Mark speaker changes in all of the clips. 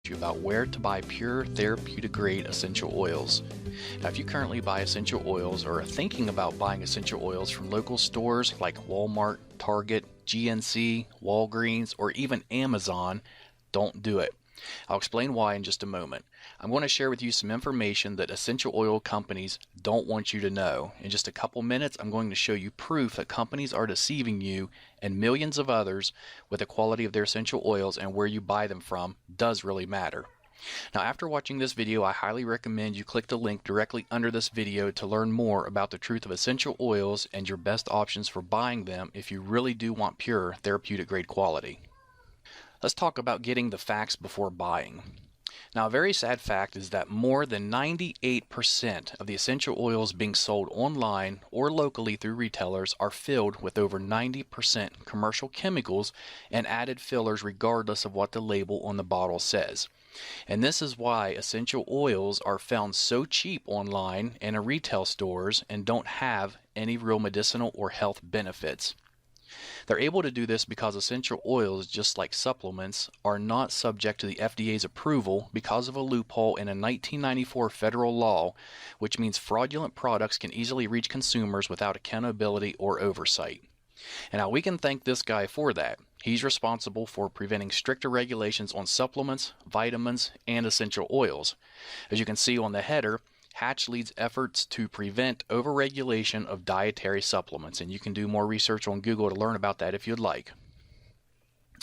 Speaker 1: you about where to buy pure therapeutic grade essential oils. Now, if you currently buy essential oils or are thinking about buying essential oils from local stores like Walmart, Target, GNC, Walgreens, or even Amazon, don't do it. I'll explain why in just a moment. I'm going to share with you some information that essential oil companies don't want you to know. In just a couple minutes, I'm going to show you proof that companies are deceiving you and millions of others with the quality of their essential oils, and where you buy them from does really matter. Now, after watching this video, I highly recommend you click the link directly under this video to learn more about the truth of essential oils and your best options for buying them if you really do want pure therapeutic grade quality. Let's talk about getting the facts before buying. Now, a very sad fact is that more than 98% of the essential oils being sold online or locally through retailers are filled with over 90% commercial chemicals and added fillers regardless of what the label on the bottle says. And this is why essential oils are found so cheap online and in retail stores and don't have any real medicinal or health benefits. They're able to do this because essential oils, just like supplements, are not subject to the FDA's approval because of a loophole in a 1994 federal law, which means fraudulent products can easily reach consumers without accountability or oversight. And now we can thank this guy for that. He's responsible for preventing stricter regulations on supplements, vitamins, and essential oils. As you can see on the header, Hatch leads efforts to prevent overregulation of dietary supplements, and you can do more research on Google to learn about that if you'd like.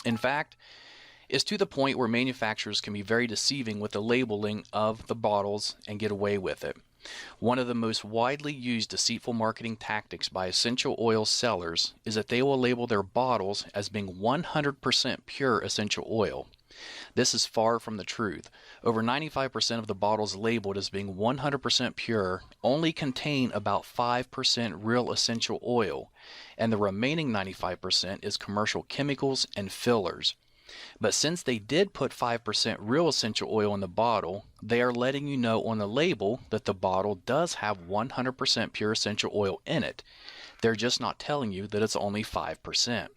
Speaker 1: In fact, it's to the point where manufacturers can be very deceiving with the labeling of the bottles and get away with it. One of the most widely used deceitful marketing tactics by essential oil sellers is that they will label their bottles as being 100% pure essential oil. This is far from the truth. Over 95% of the bottles labeled as being 100% pure only contain about 5% real essential oil, and the remaining 95% is commercial chemicals and fillers. But since they did put 5% real essential oil in the bottle, they are letting you know on the label that the bottle does have 100% pure essential oil in it. They're just not telling you that it's only 5%.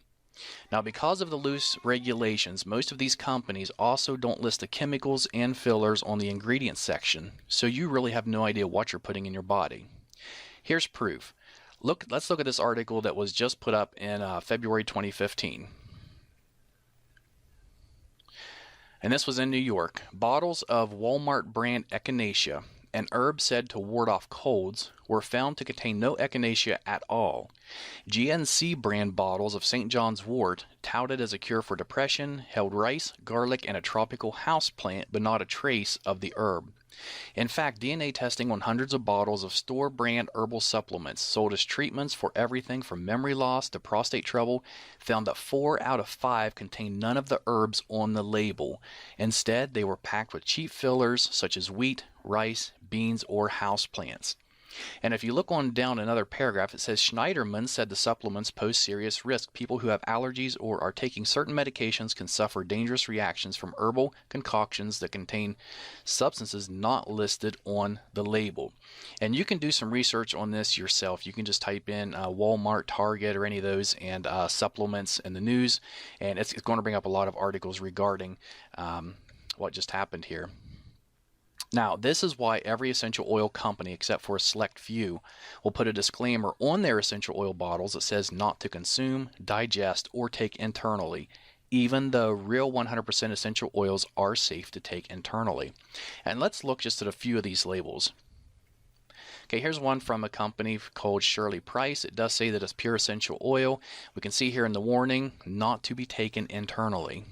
Speaker 1: Now, because of the loose regulations, most of these companies also don't list the chemicals and fillers on the ingredients section, so you really have no idea what you're putting in your body. Here's proof. Let's look at this article that was just put up in February 2015. And this was in New York. Bottles of Walmart brand echinacea, an herb said to ward off colds, were found to contain no echinacea at all. GNC brand bottles of St. John's wort, touted as a cure for depression, held rice, garlic, and a tropical house plant, but not a trace of the herb. In fact, DNA testing on hundreds of bottles of store-brand herbal supplements sold as treatments for everything from memory loss to prostate trouble found that 4 out of 5 contained none of the herbs on the label. Instead, they were packed with cheap fillers such as wheat, rice, beans, or houseplants. And if you look on down another paragraph, it says Schneiderman said the supplements pose serious risk. People who have allergies or are taking certain medications can suffer dangerous reactions from herbal concoctions that contain substances not listed on the label. And you can do some research on this yourself. You can just type in Walmart, Target, or any of those, and supplements in the news, and it's going to bring up a lot of articles regarding what just happened here. Now, this is why every essential oil company, except for a select few, will put a disclaimer on their essential oil bottles that says not to consume, digest, or take internally, even though real 100% essential oils are safe to take internally. And let's look just at a few of these labels. Okay, here's one from a company called Shirley Price. It does say that it's pure essential oil. We can see here in the warning, not to be taken internally.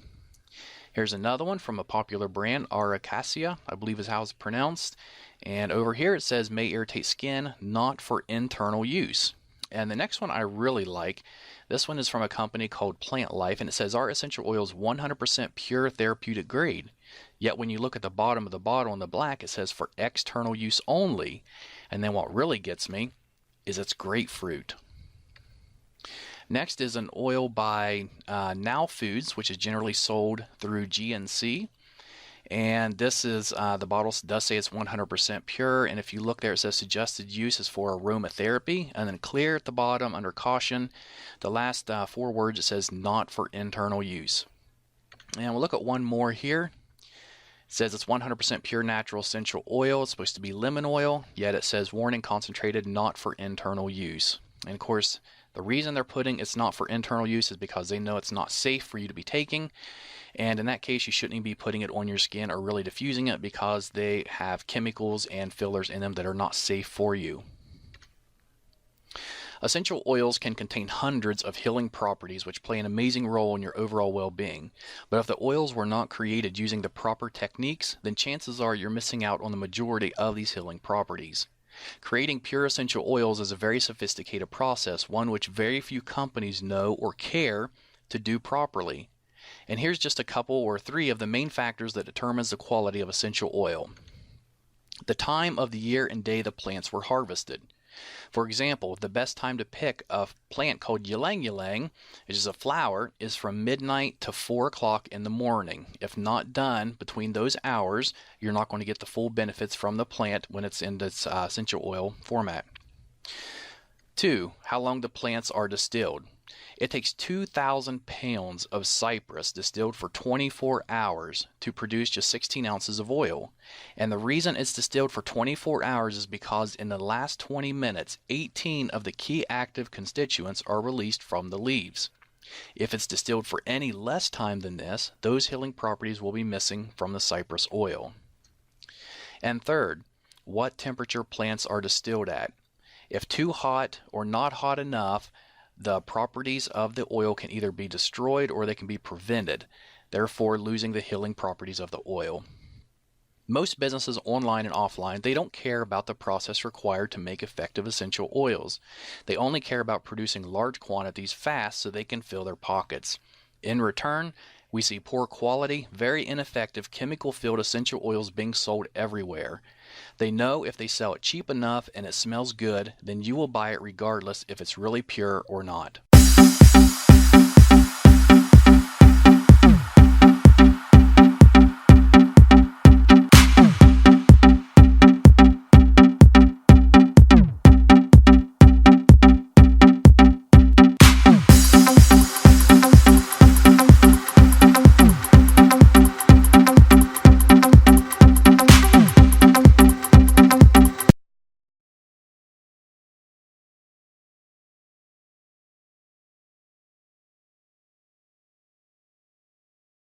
Speaker 1: Here's another one from a popular brand, Aracacia, I believe is how it's pronounced. And over here it says may irritate skin, not for internal use. And the next one I really like. This one is from a company called Plant Life, and it says our essential oil is 100% pure therapeutic grade. Yet when you look at the bottom of the bottle in the black, it says for external use only. And then what really gets me is it's grapefruit. Next is an oil by Now Foods, which is generally sold through GNC. And this is, the bottle does say it's 100% pure. And if you look there, it says suggested use is for aromatherapy. And then clear at the bottom under caution. The last 4 words, it says not for internal use. And we'll look at one more here. says it's 100% pure natural essential oil. It's supposed to be lemon oil, yet it says warning concentrated, not for internal use. And of course, the reason they're putting it's not for internal use is because they know it's not safe for you to be taking. And in that case, you shouldn't even be putting it on your skin or really diffusing it because they have chemicals and fillers in them that are not safe for you. Essential oils can contain hundreds of healing properties which play an amazing role in your overall well-being. But if the oils were not created using the proper techniques, then chances are you're missing out on the majority of these healing properties. Creating pure essential oils is a very sophisticated process, one which very few companies know or care to do properly. And here's just a couple or three of the main factors that determines the quality of essential oil. The time of the year and day the plants were harvested. For example, the best time to pick a plant called ylang ylang, which is a flower, is from midnight to 4 o'clock in the morning. If not done between those hours, you're not going to get the full benefits from the plant when it's in this essential oil format. 2. How long the plants are distilled. It takes 2,000 pounds of cypress distilled for 24 hours to produce just 16 ounces of oil. And the reason it's distilled for 24 hours is because in the last 20 minutes, 18 of the key active constituents are released from the leaves. If it's distilled for any less time than this, those healing properties will be missing from the cypress oil. And third, what temperature plants are distilled at. If too hot or not hot enough, the properties of the oil can either be destroyed or they can be prevented, therefore losing the healing properties of the oil. Most businesses online and offline, they don't care about the process required to make effective essential oils. They only care about producing large quantities fast so they can fill their pockets. In return, we see poor quality, very ineffective chemical-filled essential oils being sold everywhere. They know if they sell it cheap enough and it smells good, then you will buy it regardless if it's really pure or not.